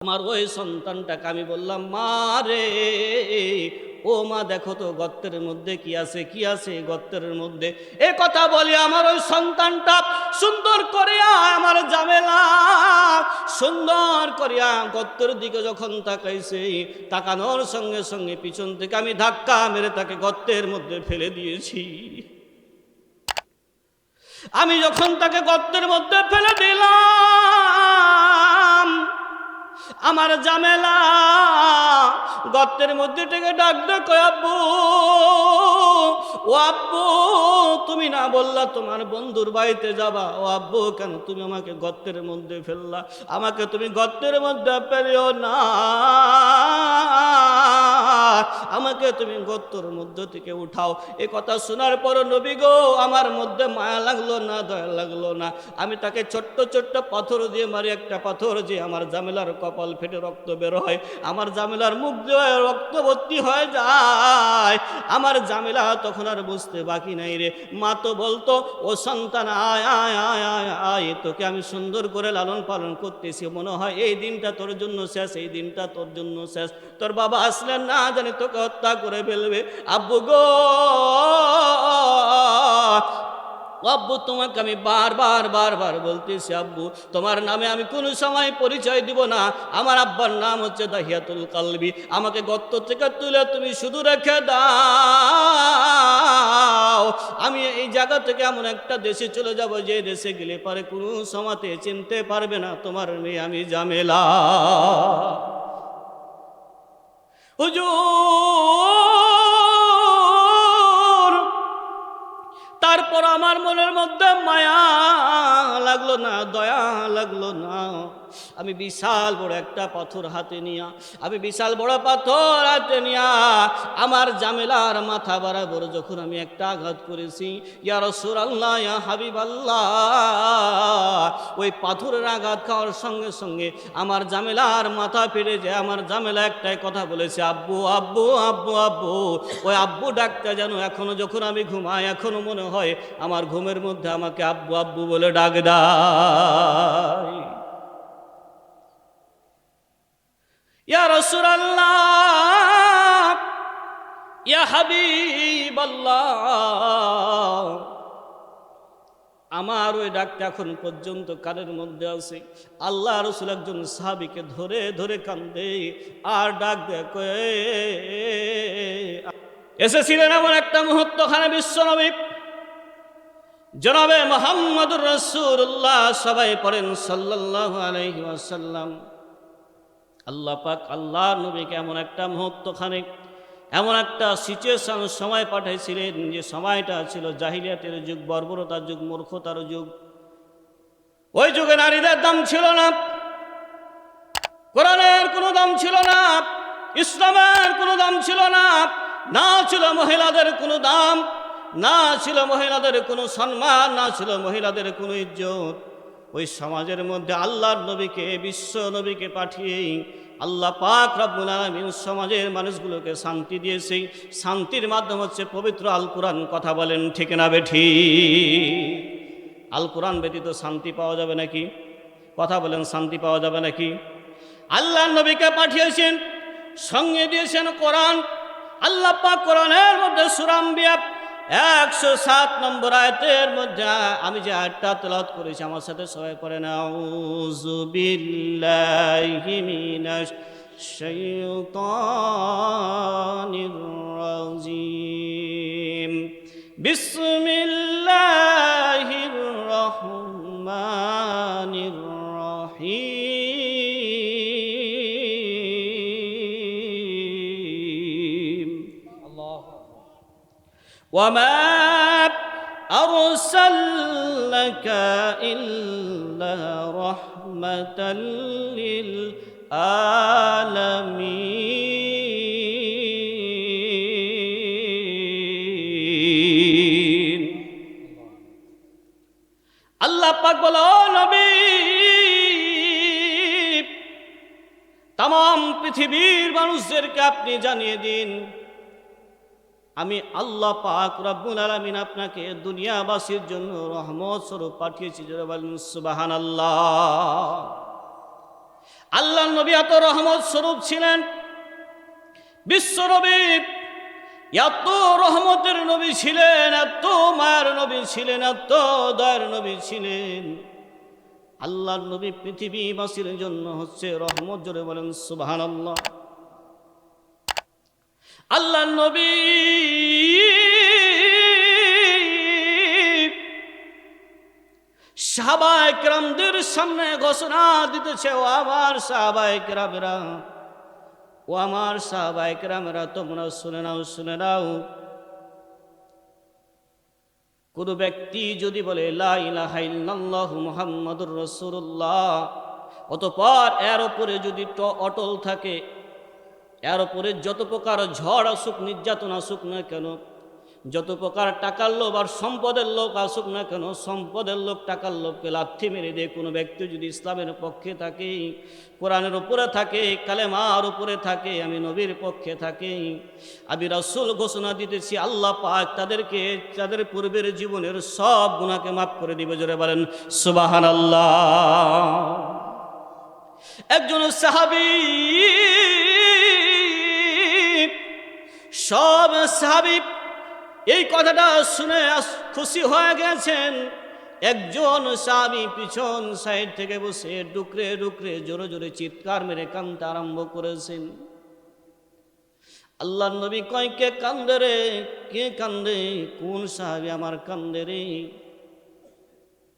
আমার ওই সন্তানটাকে আমি বললাম, মা রে, ও মা, দেখো তো গর্তের মধ্যে কি আছে, কি আছে গর্তের মধ্যে। এ কথা বলি আমার ওই সন্তানটা সুন্দর করিয়া, আমার জামেলা সুন্দর করিয়া গর্তের দিকে যখন তাকাইছে, তাকানোর সঙ্গে সঙ্গে পিছন থেকে আমি ধাক্কা মেরে তাকে গর্তের মধ্যে ফেলে দিয়েছি। আমি যখন তাকে গর্তের মধ্যে ফেলে দিলাম, আমার জামেলা গর্তের মধ্যে থেকে ডাক ডাক, আব্বু, ও আব্বু, তুমি না বললা তোমার বন্ধুর বাড়িতে যাবা? ও আব্বু, কেন তুমি আমাকে গর্তের মধ্যে ফেললা? আমাকে তুমি গর্তের মধ্যে ফেলিও না, আমাকে তুমি গর্তের মধ্যে থেকে উঠাও। এ কথা শোনার পর নবী গো, আমার মধ্যে মায়া লাগলো না, দয়া লাগলো না। আমি তাকে ছোট্ট ছোট্ট পাথর দিয়ে মারি, একটা পাথর যে আমার জামেলার কপাল ফেটে রক্ত বের হয়, আমার জামেলার মুখ দিয়ে রক্ত ভর্তি হয়ে যায়। আমার জামেলা তখন আর বুঝতে বাকি নাই রে। মা তো বলতো, ও সন্তান, আয় আয় আয় আয় আয়, তোকে আমি সুন্দর করে লালন পালন করতেছি, মনে হয় এই দিনটা তোর জন্য শেষ, এই দিনটা তোর জন্য শেষ। তোর বাবা আসলেন না জানি তোকে হত্যা করে ফেলবে। আব্বু গো, আব্বু, তোমাকে আমি বারবার বারবার বলতেছি, আব্বু, তোমার নামে আমি কোনো সময় পরিচয় দিব না। আমার আব্বার নাম হচ্ছে দাহিয়াতুল কালবি। আমাকে গর্ত থেকে তুলে তুমি শুধু রেখে দাও। আমি এই জায়গা থেকে এমন একটা দেশে চলে যাব, যে দেশে গেলে পারে কোনো সময়তে চিনতে পারবে না তোমার মেয়ে আমি জামেলা। হুজুর, তারপর আমার মনের মধ্যে মায়া লাগলো না, দয়া লাগলো না। আমি বিশাল বড় একটা পাথর হাতে নিয়া, আমার জামেলার মাথা বরাবর যখন আমি একটা আঘাত করেছি, ইয়া রাসূলুল্লাহ, ইয়া হাবিবাল্লাহ, ওই পাথরের আঘাত খাওয়ার সঙ্গে সঙ্গে আমার জামেলার মাথা ফেটে যায়। আমার জামেলা একটাই কথা বলেছে, আব্বু আব্বু আব্বু আব্বু। ওই আব্বু ডাকটা যেন এখনো যখন আমি ঘুমাই, এখনো মনে হয় আমার ঘুমের মধ্যে আমাকে আব্বু আব্বু বলে ডাক দেয়। ইয়া রাসূলুল্লাহ, ইয়া হাবিবাল্লাহ, আমার ওই ডাকটা এখন পর্যন্ত কানের মধ্যে আছে। আল্লাহ রাসূল একজন সাহাবীকে ধরে ধরে কান্দে আর ডাক দেয়, এসেছিলেন এমন একটা মুহূর্তখানে বিশ্বনবী জনাবে মুহাম্মদুর রাসূলুল্লাহ, সবাই পড়েন সাল্লাল্লাহু আলাইহি ওয়াসাল্লাম। আল্লাহ পাক আল্লাহ নবীকে এমন একটা মুহূর্তখানে, এমন একটা সিচুয়েশন সময় পাঠাইছিলেন, যে সময়টা ছিল জাহিলিয়াতের যুগ, বর্বরতার যুগ, মূর্খতার যুগ। ওই যুগে নারীদের দাম ছিল না, কোরআনের কোনো দাম ছিল না, ইসলামের কোনো দাম ছিল না, না ছিল মহিলাদের কোনো দাম, না ছিল মহিলাদের কোনো সম্মান, না ছিল মহিলাদের কোনো ইজ্জত। ওই সমাজের মধ্যে আল্লাহর নবীকে, বিশ্ব নবীকে পাঠিয়ে আল্লাহ পাক রব্বুল আলামিন সমাজের মানুষগুলোকে শান্তি দিয়েছে। শান্তির মাধ্যম হচ্ছে পবিত্র আল কোরআন। কথা বলেন ঠিক না বেঠিক? আল কোরআন ব্যতীত শান্তি পাওয়া যাবে নাকি? কথা বলেন, শান্তি পাওয়া যাবে নাকি? আল্লাহর নবীকে পাঠিয়েছেন, সঙ্গে দিয়েছেন কোরআন। আল্লাহ পাক কোরআনের মধ্যে সূরা আম্বিয়া 107 নম্বর আয়াতের মধ্যে আমি যে আয়াতটা তেলাওয়াত করেছি, আমার সাথে সবাই পড়েন, আউযু বিল্লাহি মিনাশ শাইতানির রাজিম, বিসমিল্লাহির রহমানির রহিম। وما أرسلناك إلا رحمة للعالمين। আল্লাহ পাক বলো, নবী, तमाम পৃথিবীর মানুষদেরকে আপনি জানিয়ে দিন, আমি আল্লাহ পাক রব্বুল আলামিন আপনাকে দুনিয়াবাসীর জন্য রহমত স্বরূপ পাঠিয়েছি। যারা বলেন সুবহানাল্লাহ। আল্লাহ নবী এত রহমত স্বরূপ ছিলেন, বিশ্বনবী এত রহমতের নবী ছিলেন, এত মায়ের নবী ছিলেন, এত দয়ার নবী ছিলেন। আল্লাহর নবী পৃথিবীবাসীর জন্য হচ্ছে রহমত। জোরে বলেন সুবহানাল্লাহ। আল্লাহর নবী সাহাবায়ে কেরামদের সামনে ঘোষণা দিতেছে, ও আমার সাহাবায়ে কেরামেরা, ও আমার সাহাবায়ে কেরামেরা, তোমরা শুনে নাও, শুনে নাও। কোন ব্যক্তি যদি বলে লা ইলাহা ইল্লাল্লাহু মুহাম্মাদুর রাসূলুল্লাহ, অতঃপর এর উপরে যদি অটল থাকে, এর উপরে যত প্রকার ঝড় আসুক, নির্যাতন আসুক না কেন, যত প্রকার টাকার লোভ আর সম্পদের লোভ আসুক না কেন, সম্পদের লোভ টাকার লোভকে লাথি মেরে দিয়ে কোনো ব্যক্তি যদি ইসলামের পক্ষে থাকে, কোরআনের উপরে থাকে, কালেমার উপরে থাকে, আমি নবীর পক্ষে থাকি, আমি রাসূল ঘোষণা দিতেছি, আল্লাহ পাক তাদেরকে তাদের পূর্বের জীবনের সব গুনাহকে মাফ করে দিবে। জোরে বলেন সুবহানাল্লাহ। একজন সাহাবী, সব সাহাবী এই কথাটা শুনে খুশি হয়ে গেছেন। একজন সাহাবী পিছন সাইড থেকে বসে ডুকরে ডুকরে জোরে জোরে চিৎকার মেরে কাঁদতে আরম্ভ করেছেন। আল্লাহর নবী কয়, কে কান্দে রে, কে কান্দে? কোন সাহাবী আমার কান্দে রে,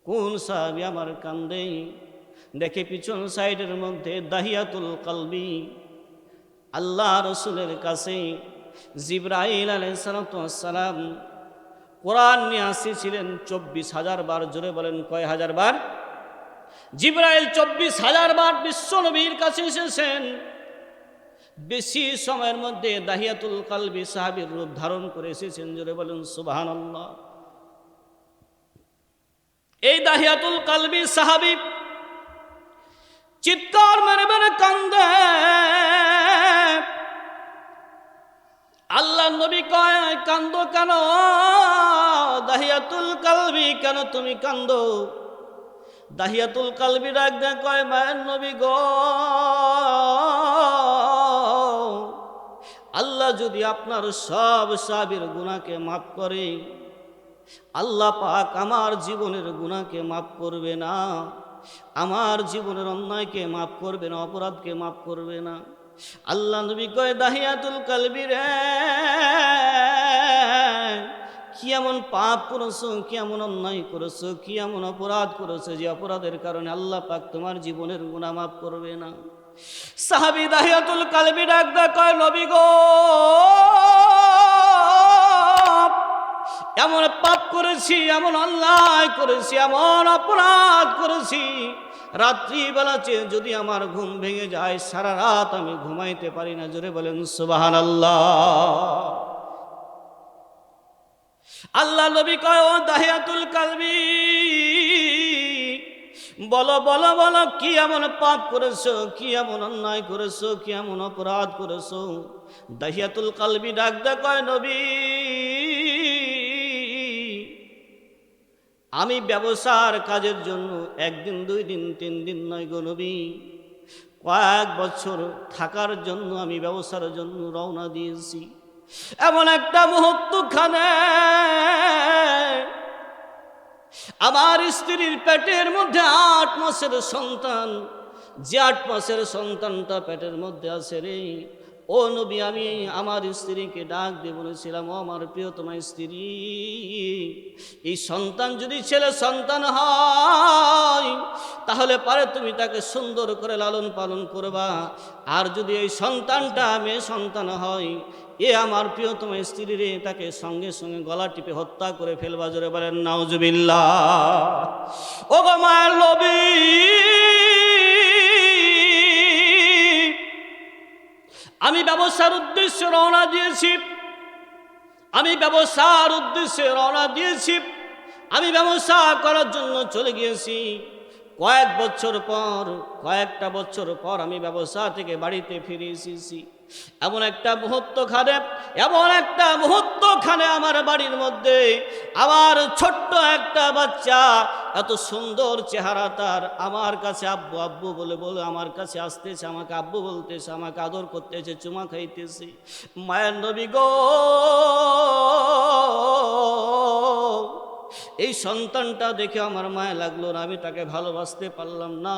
কোন সাহাবী আমার কান্দে? দেখে পিছন সাইডের মধ্যে দাহিয়াতুল কলবি আল্লাহ রসুলের কাছে জিবরাইল আলাইহিস সালাম কোরআন নিয়ে আসিছিলেন 24,000 বার। জোরে বলেন কয় হাজার বার? জিবরাইল 24,000 বার বিশ্ব নবীর কাছে এসেছেন। বেশি সময়ের মধ্যে দাহিয়াতুল কলবি সাহাবীর রূপ ধারণ করে এসেছেন। জোরে বলেন সুবহানাল্লাহ। এই দাহিয়াতুল কলবি সাহাবী চিৎকার মেরে মেরে কান্দে। আল্লাহ নবী কয়, কান্দো কেন দাহিয়াতুল কলবি, কেন তুমি কান্দো? দাহিয়াতুল কলবি ডাক দেয়, কয়, মায়ের নবী গো, আল্লাহ যদি আপনার সব সাহাবীর গুনাহকে মাফ করে, আল্লাহ পাক আমার জীবনের গুনাহকে মাফ করবে না, আমার জীবনের অন্যায়কে মাফ করবে না, অপরাধকে মাফ করবে না। আল্লাহ নবী কয়, দাহিয়াতুল কলবি রে, কি এমন পাপ করেছো, কি এমন অন্যায় করেছো, কি এমন অপরাধ করেছো যে অপরাধের কারণে আল্লাহ পাক তোমার জীবনের গুনাহ মাফ করবে না? সাহাবী দাহিয়াতুল কলবি ডাক দেয়, কয়, নবী গো, এমন পাপ করেছি, এমন অন্যায় করেছি, এমন অপরাধ করেছি, রাত্রিবেলা যদি আমার ঘুম ভেঙে যায়, সারা রাত আমি ঘুমাইতে পারি না। জোরে বলেন সুবহানাল্লাহ। আল্লাহ নবী কয়, ও দাহিয়াতুল কলবি, বলো বলো বলো, কি এমন পাপ করেছো, কি এমন অন্যায় করেছো, কি এমন অপরাধ করেছো? দাহিয়াতুল কলবি ডাক দেয়, কয়, নবী, আমি ব্যবসার কাজের জন্য একদিন, 2 দিন, 3 দিন নয় গো নবী, কয়েক বছর থাকার জন্য আমি ব্যবসার জন্য রওনা দিয়েছি। এমন একটা মুহূর্তখানে আমার স্ত্রীর পেটের মধ্যে 8 মাসের সন্তান, যে 8 মাসের সন্তানটা পেটের মধ্যে আছে রে, ও নবী, আমি আমার স্ত্রীকে ডাক দিয়ে বলেছিলাম, ও আমার প্রিয়তমা স্ত্রী, এই সন্তান যদি ছেলে সন্তান হয় তাহলে পারে তুমি তাকে সুন্দর করে লালন পালন করবা, আর যদি এই সন্তানটা মেয়ে সন্তান হয়, এ আমার প্রিয়তমা স্ত্রী রে, তাকে সঙ্গে সঙ্গে গলা টিপে হত্যা করে ফেলবা। জোরে বলেন নাউজুবিল্লাহ। ও গো মায়ের নবী, আমি ব্যবসার উদ্দেশ্যে রওনা দিয়েছি, আমি ব্যবসার উদ্দেশ্যে রওনা দিয়েছি, আমি ব্যবসা করার জন্য চলে গিয়েছি। কয়েকটা বছর পর আমি ব্যবসা থেকে বাড়িতে ফিরে এসেছি। এমন একটা মুহূর্তখানে আমার বাড়ির মধ্যে আমার ছোট্ট একটা বাচ্চা, এত সুন্দর চেহারা তার, আমার কাছে আব্বু আব্বু বলে বলে আমার কাছে আসতেছে, আমাকে আব্বু বলতেছে, আমাকে আদর করতেছে, চুমা খাইতেছে। মায়ের নবী গো, এই সন্তানটা দেখে আমার মায়া লাগলো না, আমি তাকে ভালোবাসতে পারলাম না।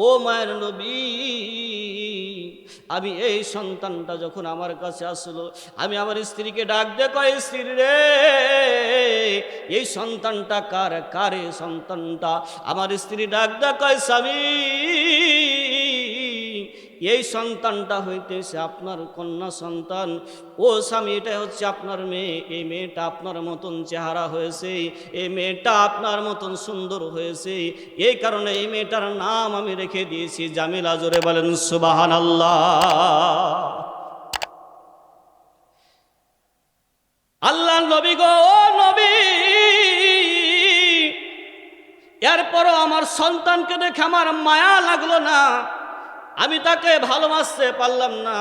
ও মায়ের নবী, আমি এই সন্তানটা যখন আমার কাছে আসলো, আমি আমার স্ত্রীকে ডাক দিয়ে কই, স্ত্রী রে, এই সন্তানটা কারে সন্তানটা? আমার স্ত্রী ডাক দিয়ে কয়, স্বামী, এই সন্তানটা হইতেছে আপনার কন্যা সন্তান। ও স্বামী, এটা হচ্ছে আপনার মেয়ে। এই মেয়েটা আপনার মতন চেহারা হয়েছে, এই মেয়েটা আপনার মতন সুন্দর হয়েছে, এই কারণে এই মেয়েটার নাম আমি রেখে দিয়েছি জামিলা। জোরে বলেন সুবহানাল্লাহ। আল্লাহ নবী গো, ও নবী, এরপরও আমার সন্তানকে দেখে আমার মায়া লাগলো না, আমি তাকে ভালোবাসতে পারলাম না।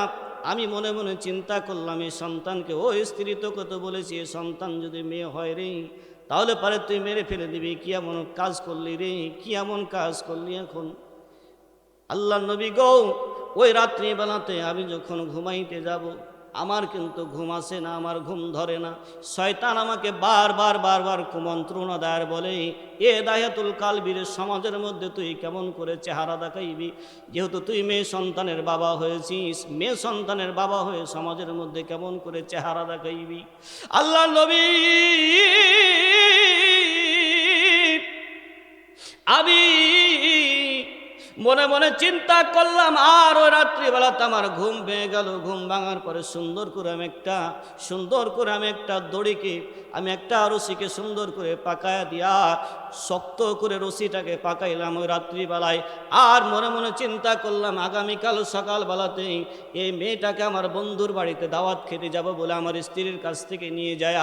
আমি মনে মনে চিন্তা করলাম, এই সন্তানকে, ও স্ত্রী, তোকে তো বলেছি এই সন্তান যদি মেয়ে হয় রে, তাহলে পারে তুই মেরে ফেলে দিবি। কি এমন কাজ করলি রে, কি এমন কাজ করলি এখন? আল্লাহ নবী গো, ওই রাত্রিবেলাতে আমি যখন ঘুমাইতে যাব, আমার কিন্তু ঘুম আসে না, আমার ঘুম ধরে না। শয়তান আমাকে বারবার কুমন্ত্রণা দেয়, বলে, এ দায়াতুল কালবীর, সমাজের মধ্যে তুই কেমন করে চেহারা দেখাইবি? যেহেতু তুই মেয়ে সন্তানের বাবা হয়েছিস, মেয়ে সন্তানের বাবা হয়ে সমাজের মধ্যে কেমন করে চেহারা দেখাইবি? আল্লাহ নবী, আমি মনে মনে চিন্তা করলাম, আর ওই রাত্রিবেলাতে আমার ঘুম ভেঙে গেল। ঘুম ভাঙার পরে সুন্দর করে আমি একটা দড়িকে, আমি একটা রশিকে সুন্দর করে পাকায়া দিয়া, শক্ত করে রশিটাকে পাকাইলাম ওই রাত্রিবেলায়। আর মনে মনে চিন্তা করলাম, আগামীকাল সকালবেলাতেই এই মেয়েটাকে আমার বন্ধুর বাড়িতে দাওয়াত খেতে যাব বলে আমার স্ত্রীর কাছ থেকে নিয়ে যায়।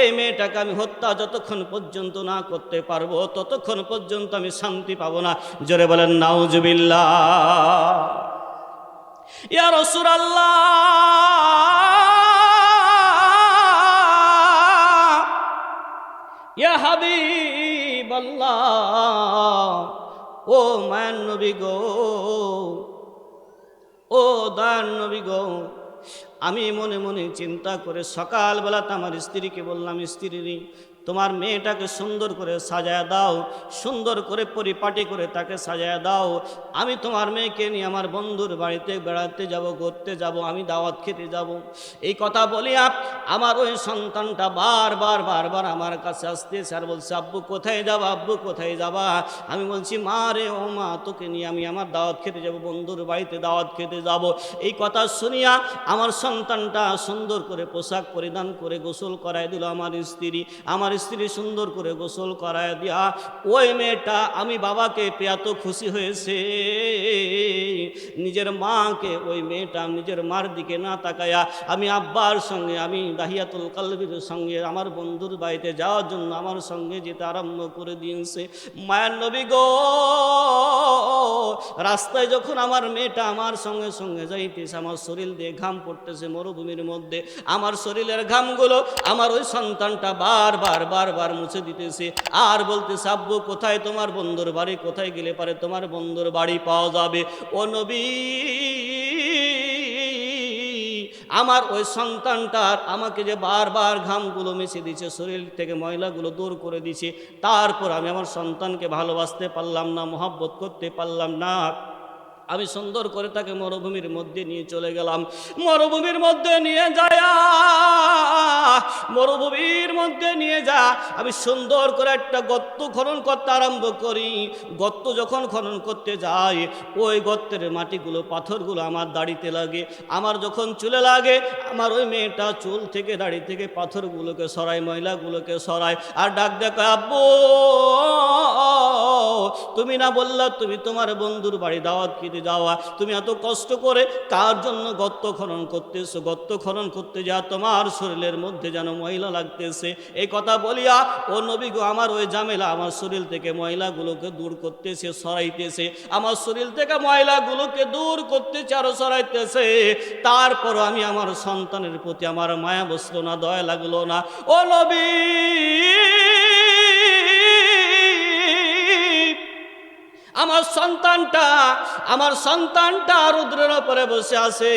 এই মেয়েটাকে আমি হত্যা যতক্ষণ পর্যন্ত না করতে পারবো, ততক্ষণ পর্যন্ত আমি শান্তি পাবো না। জোরে বলেন নাউজুবিল্লাহ। ইয়া রাসূলুল্লাহ, ইয়া হাবিবাল্লাহ, ও মায়ার নবী গো, ও দয়ার নবী গো, আমি মনে মনে চিন্তা করে সকালবেলাতে আমার স্ত্রীকে বললাম, স্ত্রী, তোমার মেয়েটাকে সুন্দর করে সাজায় দাও, সুন্দর করে পরিপাটি করে তাকে সাজায় দাও। আমি তোমার মেয়েকে নিয়ে আমার বন্ধুর বাড়িতে বেড়াতে যাব, ঘুরতে যাব, আমি দাওয়াত খেতে যাব। এই কথা বলিয়া আমার ওই সন্তানটা বারবার আমার কাছে আসতেছে আর বলছে, আব্বু কোথায় যাবা, আব্বু কোথায় যাবা? আমি বলছি, মা রে, ও মা, তোকে নিয়ে আমি আমার দাওয়াত খেতে যাব, বন্ধুর বাড়িতে দাওয়াত খেতে যাব। এই কথা শুনিয়া আমার সন্তানটা সুন্দর করে পোশাক পরিধান করে গোসল করায় দিল আমার স্ত্রী সুন্দর করে গোসল করায় দিয়া, ওই মেয়েটা আমি বাবাকে পেয়ে এত খুশি হয়েছে, নিজের মাকে, ওই মেয়েটা নিজের মার দিকে না তাকায়া আমি আব্বার সঙ্গে, আমি দাহিয়াতুল কালবীর সঙ্গে আমার বন্ধুর বাড়িতে যাওয়ার জন্য আমার সঙ্গে যেতে আরম্ভ করে দিয়েছে। মায়ের নবী গো, রাস্তায় যখন আমার মেয়েটা আমার সঙ্গে সঙ্গে যাইতেছে, আমার শরীর দিয়ে ঘাম পড়তেছে মরুভূমির মধ্যে, আমার শরীরের ঘামগুলো আমার ওই সন্তানটা বারবার মুছে দিতেছে আর বলতেছে, আব্বু কোথায় তোমার বন্ধুর বাড়ি, কোথায় গেলে পারে তোমার বন্ধুর বাড়ি পাওয়া যাবে? ও নবী, আমার ওই সন্তানটার আমাকে যে বারবার ঘামগুলো মিশে দিচ্ছে, শরীর থেকে ময়লাগুলো দূর করে দিছে, তারপর আমি আমার সন্তানকে ভালোবাসতে পারলাম না, মহব্বত করতে পারলাম না। আমি সুন্দর করে তাকে মরুভূমির মধ্যে নিয়ে চলে গেলাম। মরুভূমির মধ্যে নিয়ে যা আমি সুন্দর করে একটা গর্ত খনন করতে আরম্ভ করি। গর্ত যখন খনন করতে যাই, ওই গর্তের মাটিগুলো, পাথরগুলো আমার দাড়িতে লাগে, আমার যখন চুলে লাগে, আমার ওই মেয়েটা চুল থেকে, দাড়ি থেকে পাথরগুলোকে সরায়, ময়লাগুলোকে সরায় আর ডাক দেখো, আব্বু তুমি না বললা তুমি তোমার বন্ধুর বাড়ি দাওয়াত খেতে যাওয়া, তুমি এত কষ্ট করে কার জন্য গর্ত খনন করতেছো? গর্ত খনন করতে যা তোমার শরীরের মধ্যে যেন ময়লা লাগতেছে। এই কথা বলিয়া ও নবী গো, আমার ওই ঝামেলা আমার শরীর থেকে ময়লাগুলোকে দূর করতেছে, সরাইতেছে, আমার শরীর থেকে ময়লাগুলোকে দূর করতেছে আর সরাইতেছে। তারপরও আমি আমার সন্তানের প্রতি আমার মায়া বসলো না, দয়া লাগলো না। ও নবী, আমার সন্তানটা রৌদ্রের ওপরে বসে আছে,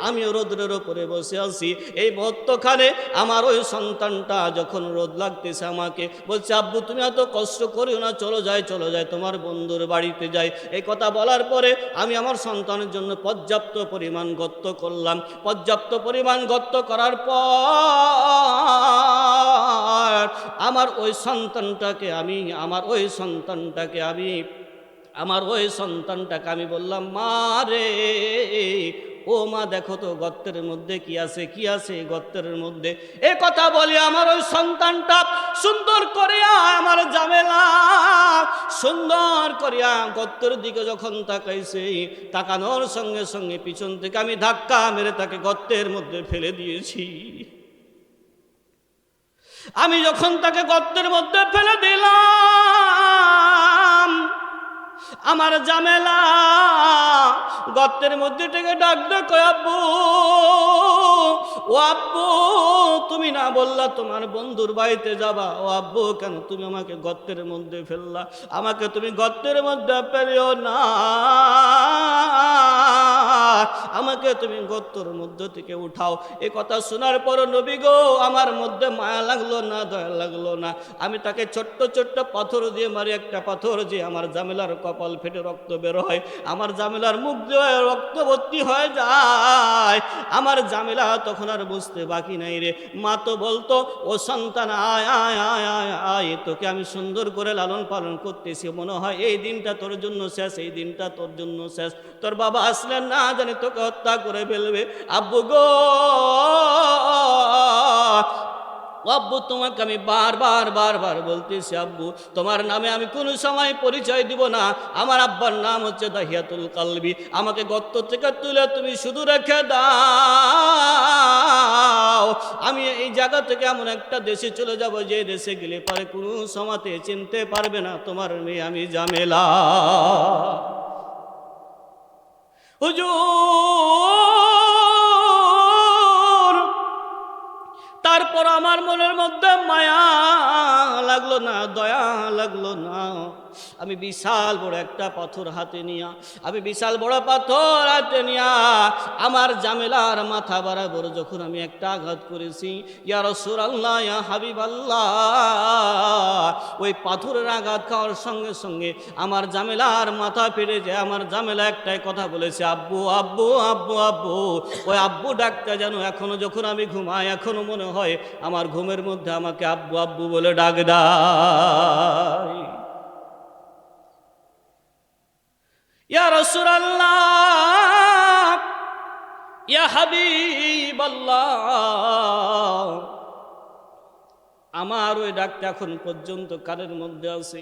আমিও রৌদ্রের ওপরে বসে আছি। এই মধ্যখানে আমার ওই সন্তানটা যখন রোদ লাগতেছে আমাকে বলছে, আব্বু তুমি এত কষ্ট করিও না, চলো যাই তোমার বন্ধুর বাড়িতে যাই। এই কথা বলার পরে আমি আমার সন্তানের জন্য পর্যাপ্ত পরিমাণ গর্ত করলাম। পর্যাপ্ত পরিমাণ গর্ত করার পর আমার ওই সন্তানটাকে আমি বললাম, মা রে, ও মা, দেখো তো গর্তের মধ্যে কি আছে গর্তের মধ্যে। এ কথা বলি আমার ওই সন্তানটা সুন্দর করিয়া আমার ঝামেলা সুন্দর করিয়া গর্তের দিকে যখন তাকাইছে, তাকানোর সঙ্গে সঙ্গে পিছন থেকে আমি ধাক্কা মেরে তাকে গর্তের মধ্যে ফেলে দিয়েছি। আমি যখন তাকে গর্তের মধ্যে ফেলে দিলাম, আমার ঝামেলা গর্তের মধ্যে থেকে ডাক ডাক, আব্বু, ও আব্বু, তুমি না বললা তোমার বন্ধুর বাড়িতে যাবা? ও আব্বু, কেন তুমি আমাকে গর্তের মধ্যে ফেললা? আমাকে তুমি গর্তের মধ্যে ফেলিও না, আমাকে তুমি গর্তের মধ্য থেকে উঠাও। এ কথা শোনার পর নবী গো, আমার মধ্যে মায়া লাগলো না, দয়া লাগলো না। আমি তাকে ছোট্ট ছোট্ট পাথর দিয়ে মারি, একটা পাথর যে আমার ঝামেলার কপাল ফেটে রক্ত বের হয়, আমার ঝামেলার মুখ দিয়ে রক্ত ভর্তি হয়ে যায়। আমার ঝামেলা তখন আর বুঝতে বাকি নাই রে। মা তো বলতো, ও সন্তান, আয় আয় আয় আয় আয়, তোকে আমি সুন্দর করে লালন পালন করতেছি, মনে হয় এই দিনটা তোর জন্য শেষ, এই দিনটা তোর জন্য শেষ। তোর বাবা আসলেন না জানি তোকে হত্যা করে ফেলবে। আব্বু গো, আব্বু, তোমাকে আমি বারবার বলতেছি, আব্বু, তোমার নামে আমি কোনো সময় পরিচয় দিব না। আমার আব্বার নাম হচ্ছে দাহিয়াতুল কালবি। আমাকে গর্ত থেকে তুলে তুমি শুধু রেখে দাও। আমি এই জায়গা থেকে এমন একটা দেশে চলে যাব, যে দেশে গেলে পরে কোনো সময়তে চিনতে পারবে না তোমার মেয়ে আমি ঝামেলা। হুজুর, তারপর আমার মনের মধ্যে মায়া লাগলো না, দয়া লাগলো না। আমি বিশাল বড় একটা পাথর হাতে নিয়া আমার ঝামেলার মাথা বরাবর যখন আমি একটা আঘাত করেছি, ইয়া রাসূলুল্লাহ, ইয়া হাবিবাল্লাহ, ওই পাথরের আঘাত খাওয়ার সঙ্গে সঙ্গে আমার ঝামেলার মাথা ফেটে যায়। আমার ঝামেলা একটাই কথা বলেছে, আব্বু আব্বু আব্বু আব্বু। ওই আব্বু ডাকটা যেন এখনো যখন আমি ঘুমাই, এখনো মনে হয় আমার ঘুমের মধ্যে আমাকে আব্বু আব্বু বলে ডাক দেয়। ইয়া রাসূলুল্লাহ, ইয়া হাবিবাল্লাহ, আমার ওই ডাকটা এখন পর্যন্ত কানের মধ্যে আছে।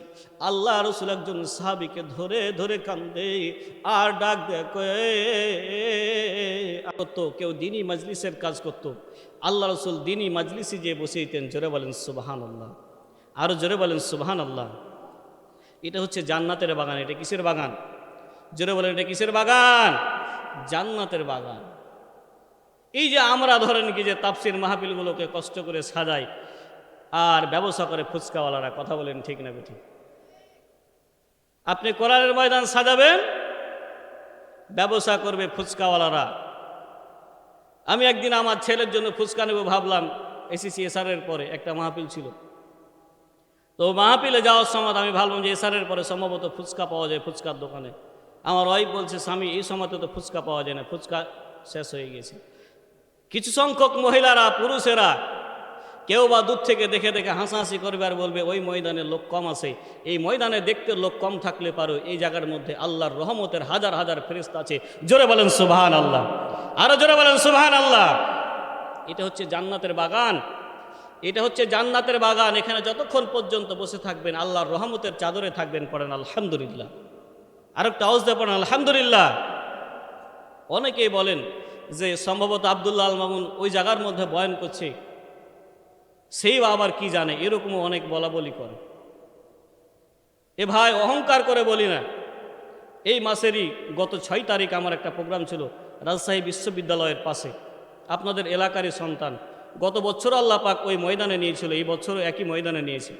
আল্লাহ রাসূল একজন সাহাবীকে ধরে ধরে কান্দে আর ডাক দেয়। কেউ দিনী মজলিসের কাজ করত, আল্লাহ রাসূল দিনী মজলিসে যে বসেইতেন। জোরে বলেন সুবহানাল্লাহ, আরো জোরে বলেন সুবহানাল্লাহ। এটা হচ্ছে জান্নাতের বাগান। এটা কিসের বাগান? জোরে বলেন, এটা কিসের বাগান? জান্নাতের বাগান। এই যে আমরা ধরেন কি যে তাফসির মাহফিলগুলোকে কষ্ট করে সাজাই আর ব্যবসা করে ফুচকাওয়ালারা, কথা বলেন ঠিক না বেঠিক? আপনি কোরআনের ময়দান সাজাবেন, ব্যবসা করবে ফুচকাওয়ালারা। আমি একদিন আমার ছেলের জন্য ফুচকা নেব ভাবলাম, এসিসি এসআরের পরে একটা মাহফিল ছিল। তো মাহফিলে যাওয়ার সময় আমি ভাবলাম যে এসআরের পরে সম্ভবত ফুচকা পাওয়া যায় ফুচকার দোকানে। আমার ওয়াইফ বলছে, স্বামী, এই সময়তে তো ফুচকা পাওয়া যায় না, ফুচকা শেষ হয়ে গেছে। কিছু সংখ্যক মহিলারা, পুরুষেরা কেউ বা দূর থেকে দেখে দেখে হাসাহাসি করবে আর বলবে ওই ময়দানে লোক কম আছে। এই ময়দানে দেখতে লোক কম থাকলে পারো, এই জায়গার মধ্যে আল্লাহর রহমতের হাজার হাজার ফেরেশতা আছে। জোরে বলেন সুবহানাল্লাহ, আরো জোরে বলেন সুবহানাল্লাহ। এটা হচ্ছে জান্নাতের বাগান, এটা হচ্ছে জান্নাতের বাগান। এখানে যতক্ষণ পর্যন্ত বসে থাকবেন আল্লাহর রহমতের চাদরে থাকবেন। পড়েন আলহামদুলিল্লাহ। আরেকটা আওয়াজ দিয়ে পড়েন আলহামদুলিল্লাহ। অনেকেই বলেন যে সম্ভবত আব্দুল্লাহ আল মামুন ওই জায়গার মধ্যে বয়ান করছে, সেই আবার কি জানে, এরকমও অনেক বলা বলি করে। এ ভাই, অহংকার করে বলি না। এই মাসেরই গত 6 তারিখ আমার একটা প্রোগ্রাম ছিল রাজশাহী বিশ্ববিদ্যালয়ের পাশে, আপনাদের এলাকারই সন্তান। গত বছরও আল্লাহ পাক ওই ময়দানে নিয়েছিল, এই বছরও একই ময়দানে নিয়েছে।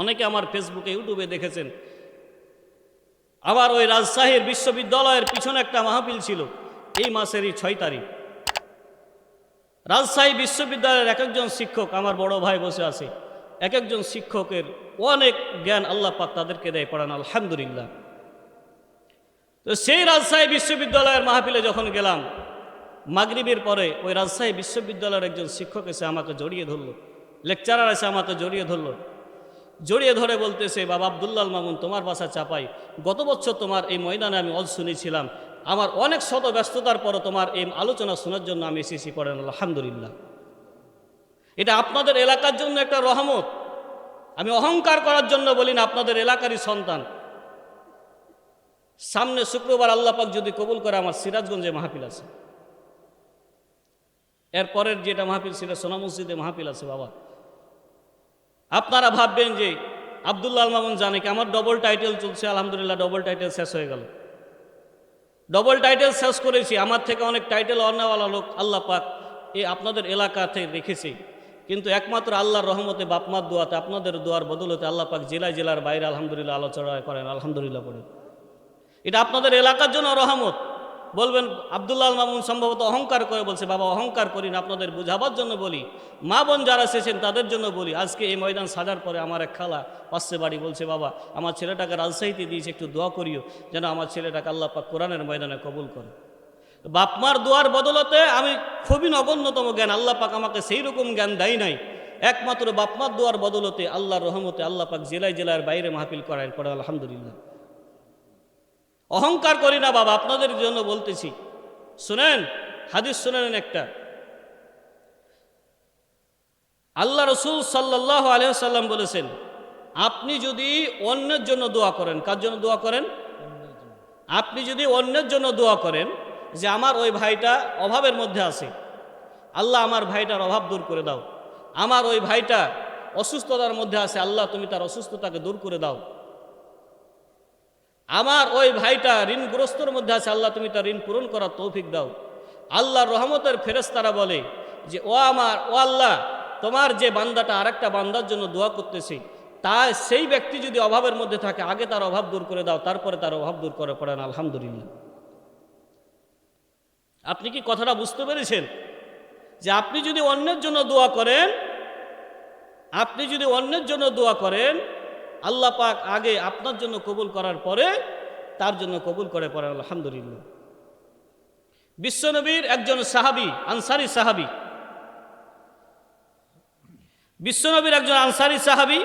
অনেকে আমার ফেসবুকে ইউটিউবে দেখেছেন। আবার ওই রাজশাহীর বিশ্ববিদ্যালয়ের পিছনে একটা মাহফিল ছিল এই মাসেরই 6 তারিখ। রাজশাহী বিশ্ববিদ্যালয়ের এক একজন শিক্ষক, আমার বড় ভাই বসে আছে, এক একজন শিক্ষকের অনেক জ্ঞান আল্লাহ পাক তাদেরকে দেয়, পড়ান আলহামদুলিল্লাহ। তো সেই রাজশাহী বিশ্ববিদ্যালয়ের মাহফিলে যখন গেলাম, মাগরিবের পরে ওই রাজশাহী বিশ্ববিদ্যালয়ের একজন শিক্ষক এসে আমাকে জড়িয়ে ধরলো, লেকচারার এসে আমাকে জড়িয়ে ধরলো, জড়িয়ে ধরে বলতেছে, বাবা আব্দুল্লাহ আল মামুন, তোমার বাসা চাপাই, গত বছর তোমার এই ময়দানে আমি ওয়াজ শুনেছিলাম, আমার অনেক শত ব্যস্ততার পরও তোমার এই আলোচনা শোনার জন্য আমি এসেছি, পড়েন আলহামদুলিল্লাহ। এটা আপনাদের এলাকার জন্য একটা রহমত। আমি অহংকার করার জন্য বলি না, আপনাদের এলাকারই সন্তান। সামনে শুক্রবার আল্লাহ পাক যদি কবুল করে, আমার সিরাজগঞ্জে মাহফিল আছে, এরপরের যেটা মাহফিল ছিল সোনা মসজিদে মাহফিল আছে। বাবা, আপনারা ভাববেন যে আব্দুল্লাহ আল মামুন জানে কি, আমার ডবল টাইটেল চলছে, আলহামদুলিল্লাহ ডবল টাইটেল শেষ হয়ে গেল। ডবল টাইটেল শেষ করেছি, আমার থেকে অনেক টাইটেল অন্যওয়ালা লোক আল্লাহ পাক এই আপনাদের এলাকাতে রেখেছি, কিন্তু একমাত্র আল্লাহর রহমতে, বাপমার দোয়াতে, আপনাদের দোয়ার বদলতে আল্লাহ পাক জেলায় জেলার বাইরে আলহামদুলিল্লাহ আলোচনা করেন, আলহামদুলিল্লাহ পড়েন। এটা আপনাদের এলাকার জন্য রহমত। বলবেন আব্দুল্লাহ আল মামুন সম্ভবত অহংকার করে বলছে, বাবা অহংকার করি না, আপনাদের বুঝাবার জন্য বলি, মা বোন যারা এসেছেন তাদের জন্য বলি। আজকে এই ময়দান সাজার পরে আমার এক খালা পাশে বাড়ি বলছে, বাবা আমার ছেলেটাকে রাজশাহীতে দিয়েছে, একটু দোয়া করিও যেন আমার ছেলেটাকে আল্লাহ পাক কোরআনের ময়দানে কবুল করে। বাপমার দোয়ার বদলতে আমি খুবই নগণ্যতম জ্ঞান, আল্লাহ পাক আমাকে সেই রকম জ্ঞান দেয় নাই, একমাত্র বাপমার দোয়ার বদলতে আল্লাহর রহমতে আল্লাহ পাক জেলায় জেলার বাইরে মাহফিল করায়, পড়ে আলহামদুলিল্লাহ। অহংকার করি না বাবা, আপনাদের জন্য বলতেছি। শুনেন, হাদিস শুনেন একটা। আল্লাহ রসুল সাল্লাল্লাহু আলাইহি ওয়াসাল্লাম বলেছেন, আপনি যদি অন্যের জন্য দোয়া করেন, কার জন্য দোয়া করেন? আপনি যদি অন্যের জন্য দোয়া করেন যে আমার ওই ভাইটা অভাবের মধ্যে আছে, আল্লাহ আমার ভাইটার অভাব দূর করে দাও, আমার ওই ভাইটা অসুস্থতার মধ্যে আছে, আল্লাহ তুমি তার অসুস্থতাকে দূর করে দাও, আমার ওই ভাইটা ঋণগ্রস্তর মধ্যে আছে, আল্লাহ তুমি তার ঋণ পূরণ করার তৌফিক দাও। আল্লাহর রহমতের ফেরেশতারা বলে যে ও আল্লাহ, তোমার যে বান্দাটা আরেকটা বান্দার জন্য দোয়া করতেছে, তা সেই ব্যক্তি যদি অভাবের মধ্যে থাকে, আগে তার অভাব দূর করে দাও, তারপরে তার অভাব দূর করে, পড়েন আলহামদুলিল্লাহ। আপনি কি কথাটা বুঝতে পেরেছেন? যে আপনি যদি অন্যের জন্য দোয়া করেন, আপনি যদি অন্যের জন্য দোয়া করেন, আল্লাহ পাক আগে আপনার জন্য কবুল করার পরে তার জন্য কবুল করে, পড়ে আলহামদুলিল্লাহ। বিশ্বনবীর একজন সাহাবী, আনসারী সাহাবী, বিশ্বনবীর একজন আনসারী সাহাবী,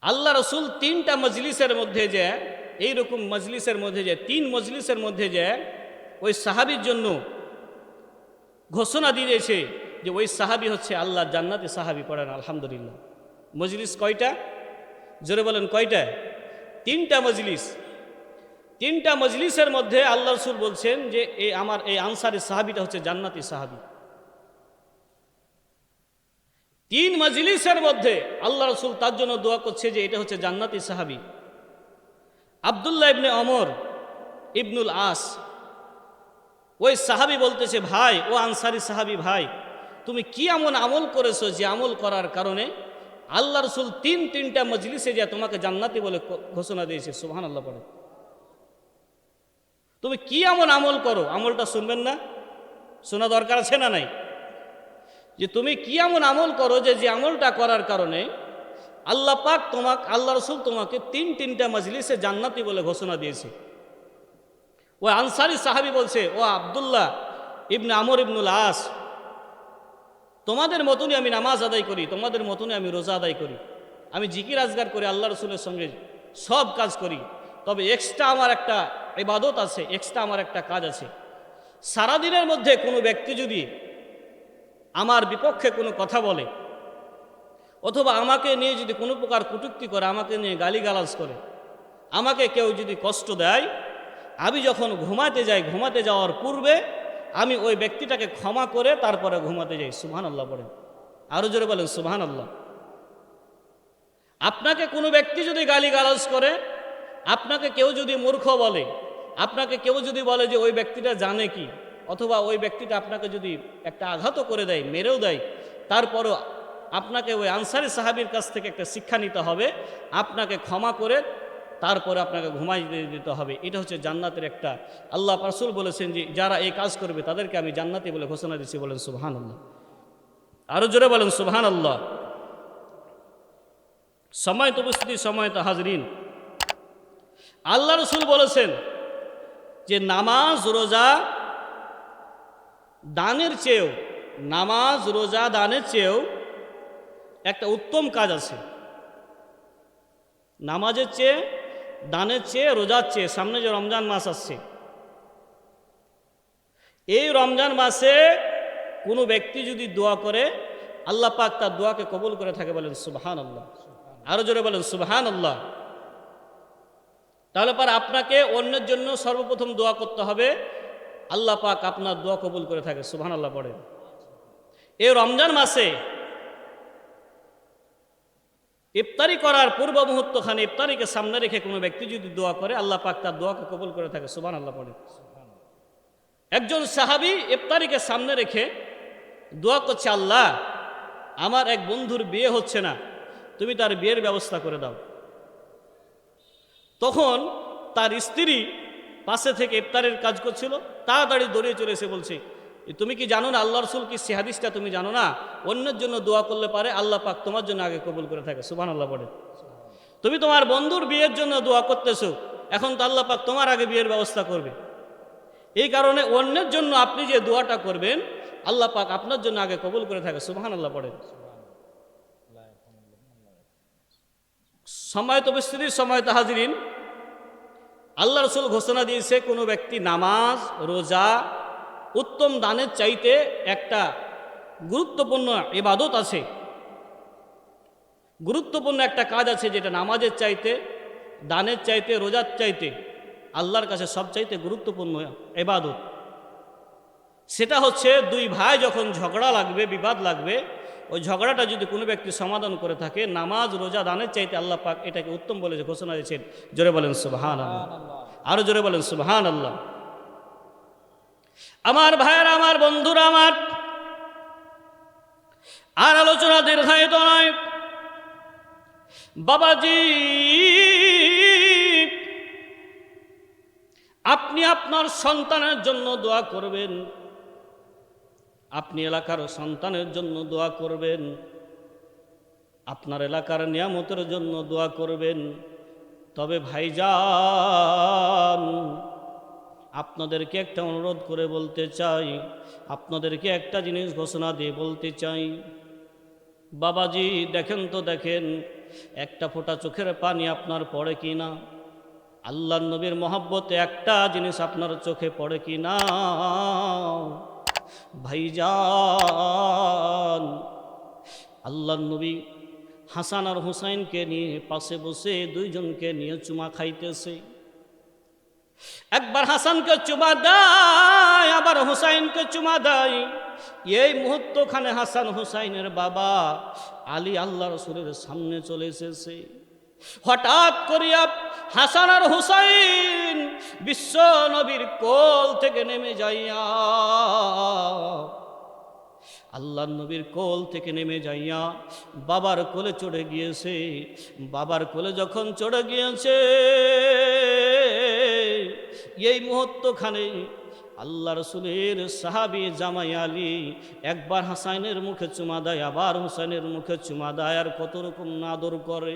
আল্লাহ রসুল 3টা মজলিসের মধ্যে যে, এইরকম মজলিসের মধ্যে যে, 3 মজলিসের মধ্যে যে ওই সাহাবীর জন্য ঘোষণা দিয়েছে যে ওই সাহাবী হচ্ছে আল্লাহ জান্নাতি সাহাবী, পড়েন আলহামদুলিল্লাহ। মজলিস কয়টা? জোরে বলেন কয়টা? 3টা মজলিস। 3টা মজলিসের মধ্যে আল্লাহ রসুল বলছেন যে আমার এই আনসারী সাহাবীটা হচ্ছে জান্নাতি সাহাবী। 3 মজলিসের মধ্যে আল্লাহ রসুল তার জন্য দোয়া করছে যে এটা হচ্ছে জান্নাতি সাহাবী। আব্দুল্লাহ ইবনে ওমর ইবনুল আস, ওই সাহাবী বলতেছে, ভাই ও আনসারী সাহাবী ভাই, তুমি কি এমন আমল করেছো যে আমল করার কারণে আল্লাহ রসুল 3টা মজলিসে যে তোমাকে জান্নাতি বলে ঘোষণা দিয়েছে? সুবহানাল্লাহ পড়ে। তুমি কি এমন আমল করো, আমলটা শুনবেন না? শোনা দরকার আছে না নাই? যে তুমি কি এমন আমল করো যে আমলটা করার কারণে আল্লাহ পাক তোমাকে, আল্লাহ রসুল তোমাকে 3টা মজলিসে জান্নাতি বলে ঘোষণা দিয়েছে। ও আনসারী সাহাবী বলছে, ও আব্দুল্লাহ ইবনে আমর ইবনুল আস, তোমাদের মতনই আমি নামাজ আদায় করি, তোমাদের মতনই আমি রোজা আদায় করি, আমি জিকির আজগার করে আল্লাহ রসুলের সঙ্গে সব কাজ করি, তবে এক্সট্রা আমার একটা ইবাদত আছে, এক্সট্রা আমার একটা কাজ আছে। সারাদিনের মধ্যে কোনো ব্যক্তি যদি আমার বিপক্ষে কোনো কথা বলে, অথবা আমাকে নিয়ে যদি কোনো প্রকার কটূক্তি করে, আমাকে নিয়ে গালিগালাজ করে, আমাকে কেউ যদি কষ্ট দেয়, আমি যখন ঘুমাতে যাই, ঘুমাতে যাওয়ার পূর্বে আমি ওই ব্যক্তিটাকে ক্ষমা করে তারপরে ঘুমাতে যাই। সুবহানাল্লাহ বলেন, আরো জোরে বলেন সুবহানাল্লাহ। আপনাকে কোনো ব্যক্তি যদি গালিগালাজ করে, আপনাকে কেউ যদি মূর্খ বলে, আপনাকে কেউ যদি বলে যে ওই ব্যক্তিটা জানে কি, অথবা ওই ব্যক্তিটা আপনাকে যদি একটা আঘাতও করে দেয়, মেরেও দেয়, তারপরও আপনাকে ওই আনসারী সাহাবীর কাছ থেকে একটা শিক্ষা নিতে হবে, আপনাকে ক্ষমা করে তারপরে আপনাকে ঘুমাই দিতে হবে। এটা হচ্ছে জান্নাতের একটা, আল্লাহ রাসূল বলেছেন যে যারা এই কাজ করবে তাদেরকে আমি জান্নাতি বলে ঘোষণা দিচ্ছি। বলেন সুবহানাল্লাহ, আরো জোরে বলেন সুবহানাল্লাহ। সময়ত উপস্থিতি, সময়ত হাজরিন, আল্লাহ রাসূল বলেছেন যে নামাজ রোজা দানের চেয়েও, নামাজ রোজা দানের চেয়েও একটা উত্তম কাজ আছে। নামাজের চেয়ে, দানের চেয়ে, রোজার চেয়ে। সামনে যে রমজান মাস আসছে, এই রমজান মাসে কোনো ব্যক্তি যদি দোয়া করে, আল্লাহ পাক তার দোয়াকে কবুল করে থাকে। বলেন সুবহানাল্লাহ, আরো জোরে বলেন সুবহানাল্লাহ। তাহলে পর আপনাকে অন্যের জন্য সর্বপ্রথম দোয়া করতে হবে, আল্লাহ পাক আপনার দোয়া কবুল করে থাকে। সুবহানাল্লাহ পড়েন। এই রমজান মাসে ইফতারি করার পূর্ব মুহূর্তখানে, ইফতারিকে সামনে রেখে কোনো ব্যক্তি যদি দোয়া করে, আল্লাহ পাক তার দোয়াকে কবুল করে থাকে। সুবহানাল্লাহ পড়েন। একজন সাহাবী ইফতারিকে সামনে রেখে দোয়া করছে, আল্লাহ আমার এক বন্ধুর বিয়ে হচ্ছে না, তুমি তার বিয়ের ব্যবস্থা করে দাও। তখন তার স্ত্রী পাশে থেকে ইফতারের কাজ করছিল, তাড়াতাড়ি দৌড়িয়ে চলে এসে বলছে, তুমি কি জানো না, আল্লাহ রাসূল কি সে হাদিসটা তুমি জানো না, অন্যের জন্য দোয়া করলে পারে আল্লাহ পাক তোমার জন্য আগে কবুল করে থাকে। সুবহানাল্লাহ পড়ে। তুমি তোমার বন্ধুর বিয়ের জন্য দোয়া করতেছো, এখন তো আল্লাহ পাক তোমার আগে বিয়ের ব্যবস্থা করবে। এই কারণে অন্যের জন্য আপনি যে দোয়াটা করবেন, আল্লাহ পাক আপনার জন্য আগে কবুল করে থাকে। সুবহানাল্লাহ পড়ে। সময়ত উপস্থিতি, সময়ত হাজিরিন, আল্লাহ রাসূল ঘোষণা দিয়েছে কোনো ব্যক্তি নামাজ, রোজা, উত্তম দানের চাইতে একটা গুরুত্বপূর্ণ ইবাদত আছে, গুরুত্বপূর্ণ একটা কাজ আছে, যেটা নামাজের চাইতে, দানের চাইতে, রোজার চাইতে আল্লাহর কাছে সবচাইতে গুরুত্বপূর্ণ ইবাদত। সেটা হচ্ছে দুই ভাই যখন ঝগড়া লাগবে, বিবাদ লাগবে, ওই ঝগড়াটা যদি কোনো ব্যক্তি সমাধান করে থাকে, নামাজ, রোজা, দানের চাইতে আল্লাহ পাক এটাকে উত্তম বলে ঘোষণা দিয়েছেন। জোরে বলেন সুবহানাল্লাহ, আরো জোরে বলেন সুবহানাল্লাহ। আমার ভাইয়েরা, আমার বন্ধুরা, আমার আর আলোচনা দীর্ঘায়িত নয়। বাবাজি, আপনি আপনার সন্তানের জন্য দোয়া করবেন, আপনি এলাকার সন্তানের জন্য দোয়া করবেন, আপনার এলাকার নিয়ামতের জন্য দোয়া করবেন। তবে ভাইজান, আপনাদেরকে একটা অনুরোধ করে বলতে চাই, আপনাদেরকে একটা জিনিস ঘোষণা দিয়ে বলতে চাই। বাবাজি দেখেন তো, দেখেন একটা ফোঁটা চোখের পানি আপনার পড়ে কি না? আল্লাহর নবীর মহব্বতে একটা জিনিস আপনার চোখে পড়ে কি না? ভাইজান, আল্লাহর নবী হাসান আর হুসাইনকে নিয়ে পাশে বসে দুইজনকে নিয়ে চুমা খাইতেছে। একবার হাসানকে চুমা দেয়, আবার হুসাইনকে চুমা দেয়। এই মুহূর্তখানে হাসান হুসাইনের বাবা আলী আল্লাহ রাসূলের সামনে চলে এসেছে। হঠাৎ করিয়া হাসান আর হুসাইন বিশ্ব নবীর কোল থেকে নেমে যাইয়া, আল্লাহর নবীর কোল থেকে নেমে যাইয়া বাবার কোলে চড়ে গিয়েছে। বাবার কোলে যখন চড়ে গিয়েছে, এই মুহূর্তখানে আল্লাহ রাসূলের সাহাবী জামাই আলী একবার হাসাইনের মুখে চুমা দেয়, আবার হুসাইনের মুখে চুমা দেয়, আর কত রকম আদর করে।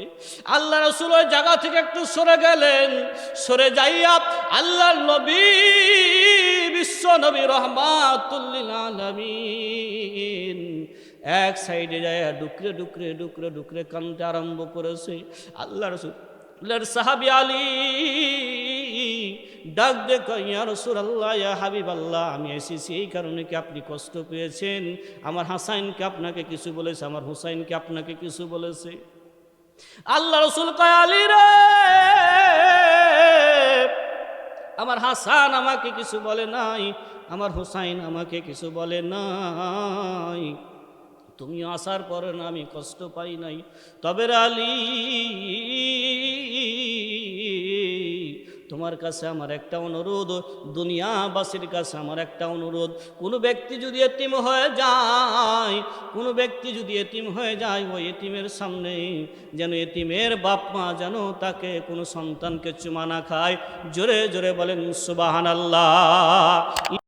আল্লাহ রাসূল ওই জায়গা থেকে একটু সরে গেলেন, সরে যাইয়া আল্লাহর নবী, বিশ্ব নবী রাহমাতুল লিল আলামিন, এক সাইডে যায় ডুকরে ডুকরে ডুকরে ডুকরে কাঁদতে আরম্ভ করেছে। আল্লাহ রাসূলের সাহাবী আলী ডাক দে কয়, ইয়া রাসূলুল্লাহ, ইয়া হাবিবাল্লাহ, আমি এসেছি এই কারণে কি আপনি কষ্ট পেয়েছেন? আমার হাসাইনকে আপনাকে কিছু বলেছে? আমার হুসাইনকে আপনাকে কিছু বলেছে? আল্লাহ রাসূল কয়, আলী রে, আমার হাসান আমাকে কিছু বলে নাই, আমার হুসাইন আমাকে কিছু বলে নাই, তুমি আসার পরে না আমি কষ্ট পাই নাই। তবে আলী, তোমার কাছে আমার একটা অনুরোধ, দুনিয়াবাসীর কাছে আমার একটা অনুরোধ, কোনো ব্যক্তি যদি এতিম হয়ে যায়, কোনো ব্যক্তি যদি এতিম হয়ে যায়, ওই এতিমের সামনে যেন এতিমের বাপ মা যেন তাকে কোনো সন্তানকে চুমা না খায়। জোরে জোরে বলেন সুবহানাল্লাহ।